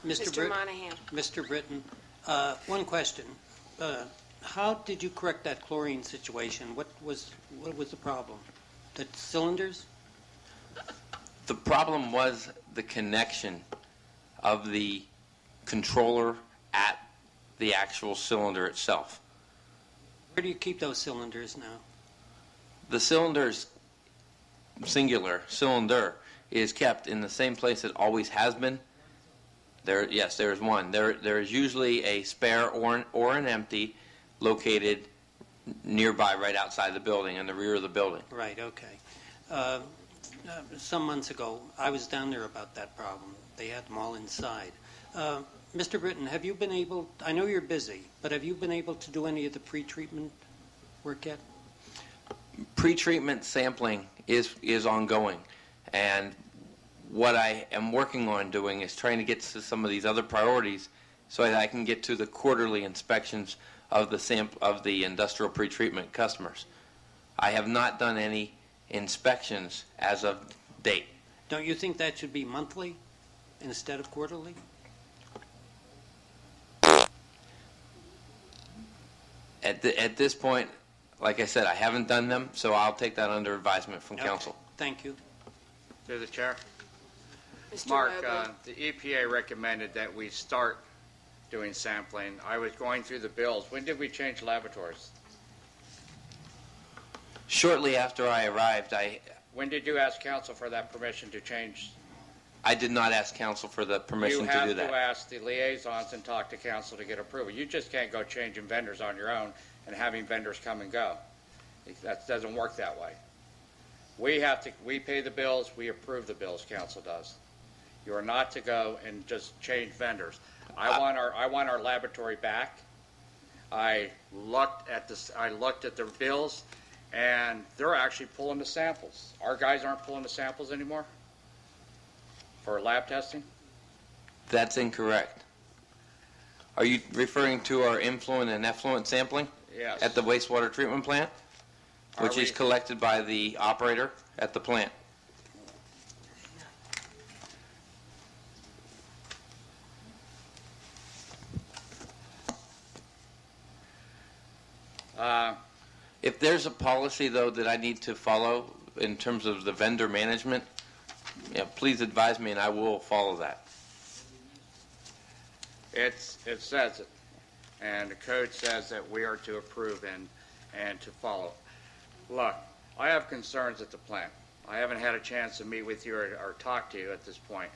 Mr. Monahan. Mr. Britton, one question. How did you correct that chlorine situation? What was the problem? The cylinders? The problem was the connection of the controller at the actual cylinder itself. Where do you keep those cylinders now? The cylinders, singular, cylinder, is kept in the same place it always has been. Yes, there is one. There is usually a spare or an empty located nearby, right outside the building, in the rear of the building. Right, okay. Some months ago, I was down there about that problem. They had them all inside. Mr. Britton, have you been able, I know you're busy, but have you been able to do any of the pre-treatment work yet? Pre-treatment sampling is ongoing, and what I am working on doing is trying to get to some of these other priorities so that I can get to the quarterly inspections of the industrial pre-treatment customers. I have not done any inspections as of date. Don't you think that should be monthly instead of quarterly? At this point, like I said, I haven't done them, so I'll take that under advisement from council. Thank you. Through the chair. Mr. Mark, Mobley. the EPA recommended that we start doing sampling. I was going through the bills. When did we change laboratories? Shortly after I arrived, When did you ask council for that permission to change? I did not ask council for the permission to do You have that. to ask the liaisons and talk to council to get approval. You just can't go changing vendors on your own and having vendors come and go. That doesn't work that way. We pay the bills, we approve the bills, council does. You are not to go and just change vendors. I want our laboratory back. I looked at the bills, and they're actually pulling the samples. Our guys aren't pulling the samples anymore for lab testing. That's incorrect. Are you referring to our influent and effluent sampling? Yes. At the wastewater treatment plant, which is collected by the operator at the plant. If there's a policy, though, that I need to follow in terms of the vendor management, please advise me and I will follow that. It says it, and the code says that we are to approve and to follow. Look, I have concerns at the plant. I haven't had a chance to meet with you or talk to you at this point,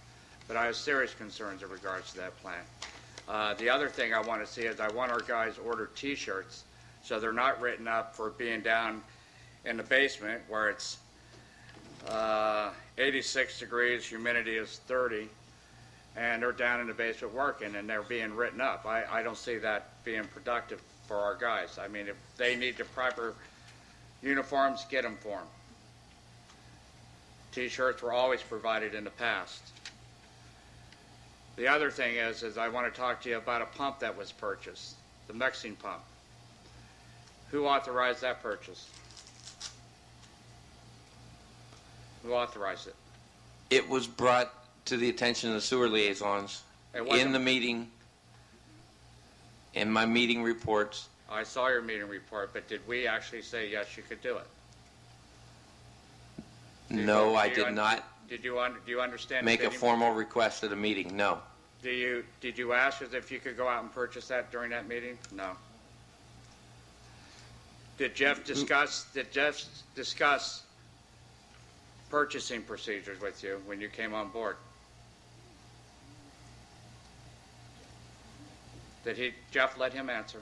but I have serious concerns in regards to that plant. The other thing I want to see is I want our guys order T-shirts so they're not written up for being down in the basement where it's 86 degrees, humidity is 30, and they're down in the basement working and they're being written up. I don't see that being productive for our guys. I mean, if they need the proper uniforms, get them for them. T-shirts were always provided in the past. The other thing is I want to talk to you about a pump that was purchased, the mixing pump. Who authorized that purchase? Who authorized it? It was brought to the attention of the sewer liaisons in the meeting, in my meeting reports. I saw your meeting report, but did we actually say yes, you could do it? No, I did not Do you understand? make a formal request at a meeting. No. Did you ask us if you could go out and purchase that during that meeting? No. Did Jeff discuss purchasing procedures with you when you came on board? Jeff, let him answer.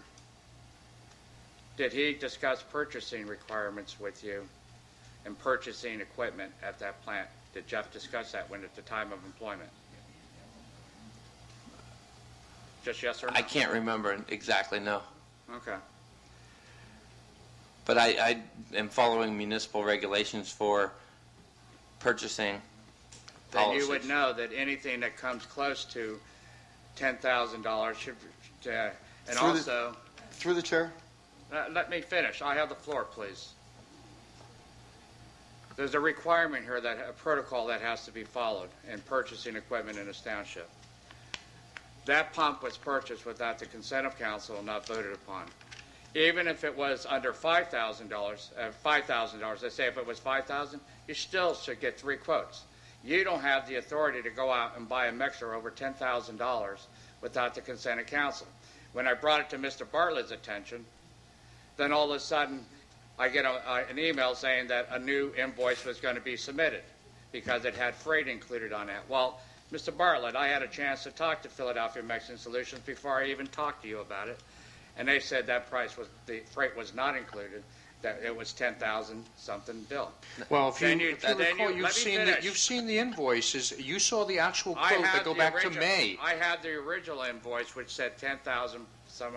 Did he discuss purchasing requirements with you and purchasing equipment at that plant? Did Jeff discuss that when at the time of employment? Just yes or no? I can't remember exactly, no. Okay. But I am following municipal regulations for purchasing Then policies. you would know that anything that comes close to $10,000 should, and also... Through the chair? Let me finish. I have the floor, please. There's a requirement here, a protocol that has to be followed in purchasing equipment in this township. That pump was purchased without the consent of council and not voted upon. Even if it was under $5,000, let's say if it was $5,000, you still should get 3 quotes. You don't have the authority to go out and buy a mixer over $10,000 without the consent of council. When I brought it to Mr. Bartlett's attention, then all of a sudden I get an email saying that a new invoice was going to be submitted because it had freight included on it. Well, Mr. Bartlett, I had a chance to talk to Philadelphia Mexican Solutions before I even talked to you about it, and they said that the freight was not included, that it was 10,000 something bill. Well, if you Then recall, let me finish. you've seen the invoices. You saw the actual I quote have that go the back to original- May. I had the original invoice which said 10,000 some,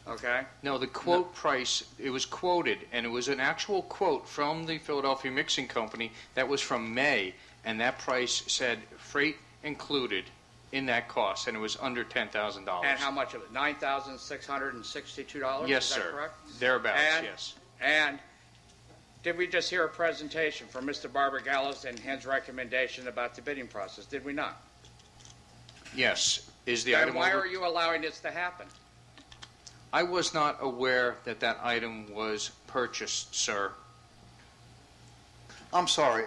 okay? No, the quote price, it was quoted, and it was an actual quote from the Philadelphia Mixing Company that was from May, and that price said freight included in that cost, and it was under $10,000. And how much of it? $9,662? Yes, Is that sir. correct? Thereabouts, And- yes. And did we just hear a presentation from Mr. Barber Gallows and his recommendation about the bidding process? Did we not? Yes. Is the Then item why over? are you allowing this to happen? I was not aware that that item was purchased, sir. I'm sorry.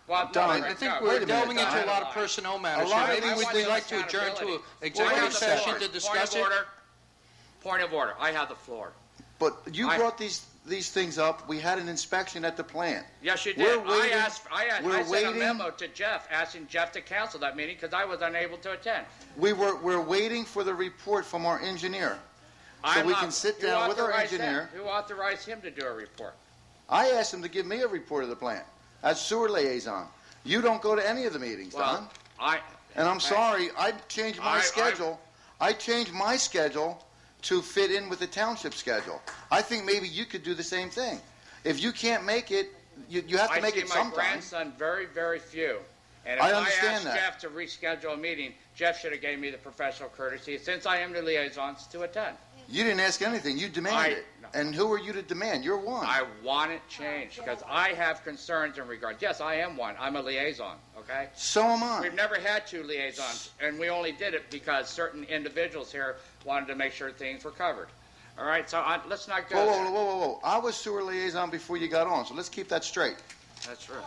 Well, Don, I think no, we're wait a minute, delving into a Don. lot of personnel matters. A lot here. of Maybe these we'd things- like to adjourn to an Accountability. executive Wait a session second. to discuss Point of it. order. Point of order. I have the floor. But you I- brought these things up. We had an inspection at the plant. Yes, you We're did. waiting- I we're sent a waiting- memo to Jeff asking Jeff to cancel that meeting because I was unable to attend. We're waiting for the report from our engineer. I'm we not- can sit who down with our authorized him? engineer. Who authorized him to do a report? I asked him to give me a report of the plant as sewer liaison. You don't go to any of the meetings, Don. And I'm sorry, I changed my schedule. I changed my schedule to fit in with the township schedule. I think maybe you could do the same thing. If you can't make it, you have to make it I see my sometime. grandson very, very few. And if I I understand asked that. Jeff to reschedule a meeting, Jeff should have gave me the professional courtesy, since I am the liaisons, to attend. You didn't ask anything. You demanded it. No. And who are you to demand? You're one. I want it changed because I have concerns in regard. Yes, I am one. I'm a liaison, okay? So am I. We've never had 2 liaisons, and we only did it because certain individuals here wanted to make sure things were covered. All right, so let's not go Whoa, there. whoa, whoa, whoa, whoa. I was sewer liaison before you got on, so let's keep that straight. That's true.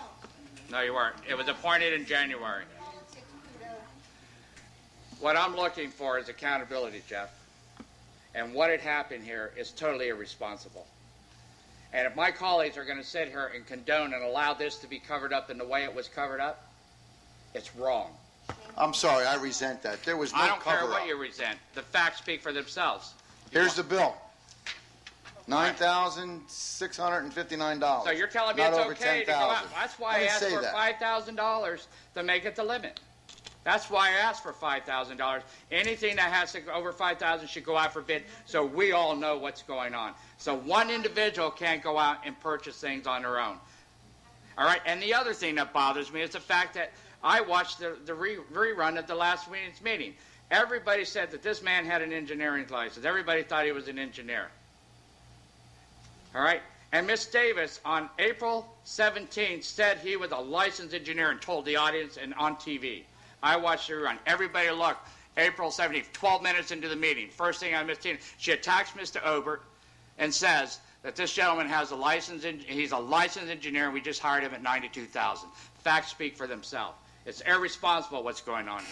No, you weren't. It was appointed in January. What I'm looking for is accountability, Jeff. And what had happened here is totally irresponsible. And if my colleagues are going to sit here and condone and allow this to be covered up in the way it was covered up, it's wrong. I'm sorry, I resent that. There was no I don't care cover-up. what you resent. The facts speak for themselves. Here's the bill. $9,659. So you're telling me Not it's over okay to go out. $10,000. That's why I didn't asked say for that. $5,000 to make it the limit. That's why I asked for $5,000. Anything that has to go over $5,000 should go out for bid so we all know what's going on. So one individual can't go out and purchase things on their own. All right, and the other thing that bothers me is the fact that I watched the rerun of the last week's meeting. Everybody said that this man had an engineering license. Everybody thought he was an engineer. All right? And Miss Davis, on April 17th, said he was a licensed engineer and told the audience and on TV. I watched the rerun. Everybody looked. April 17th, 12 minutes into the meeting. First thing on Miss Tina, she attacks Mr. Obert and says that this gentleman has a license. He's a licensed engineer, and we just hired him at $92,000. Facts speak for themselves. It's irresponsible what's going on here.